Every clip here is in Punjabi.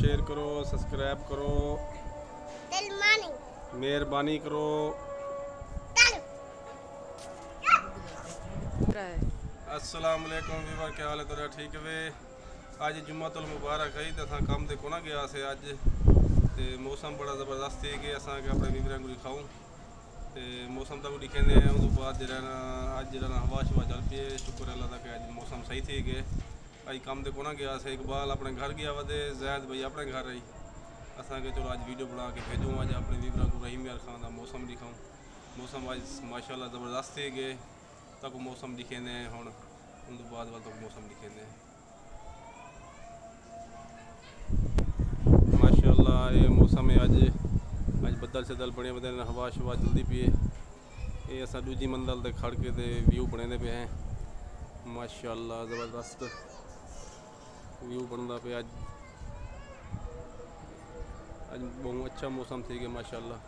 شیئر کرو سبسکرائب کرو مہربانی کرو. السلام علیکم ویور کیا حال ہے تیرا ٹھیک ہے. اج جمعۃ المبارک ہے تو اساں کام تے کونا گیا سے اج تے موسم بڑا زبردست ہے کہ اساں کے اپنے ویوراں کو دکھاؤں تے موسم تو دکھیندے ہیں. اس بعد جڑا اج جڑا ہوا شوا چل پئی ہے. شکر اللہ دا کہ اج موسم صحیح تھی کہ اج کام تے کونا گیا سے. اقبال اپنے گھر گیا ودے زید بھائی اپنے گھر رہی. اساں کے چلو اج ویڈیو بنا کے بھیجوں اج اپنے ویوراں کو رحیم یار خان دا موسم دکھاؤں. موسم اج ماشاءاللہ زبردست ہے کہ تک موسم دکھیندے ہیں. ہن ان تو بعد وال تک موسم دکھیندے ہیں ماشاءاللہ. یہ موسم ہے اج بدل شدل بنے ودے ہوا شوا چلدی پئی ہے. یہ اساں دوجی منزل تے کھڑ کے تے ویو بنے پے ہیں. ماشاءاللہ زبردست ویو بندا پیا. اج بہت اچھا موسم تھی کہ ماشاءاللہ.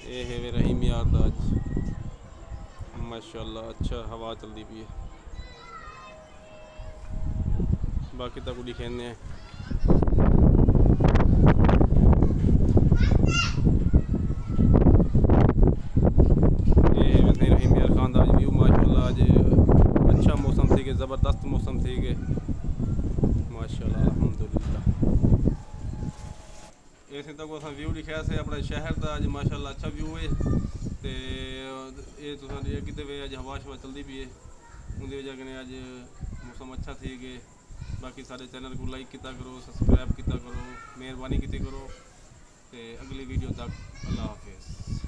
یہ ہے رحیم یار دا اج ماشاءاللہ اچھا ہوا چلدی پئی ہے. باقی تک دکھیندے ہیں. یہ ویسے رحیم یار خان دا ویو ماشاءاللہ اج اچھا موسم تھی کہ زبردست موسم تھی کہ ماشاءاللہ الحمدللہ. ایسے تک اساں ویو لکھیا سے اپنے شہر دا اج ماشاءاللہ اچھا ویو ہے تے یہ تساں کتے وے اج ہوا شوا چلدی پئی ہے. ان دی وجہ کنے اج موسم اچھا تھی کہ باقی سارے چینل کو لائک کیتا کرو سبسکرائب کیتا کرو مہربانی کیتی کرو تے اگلی ویڈیو تک اللہ حافظ.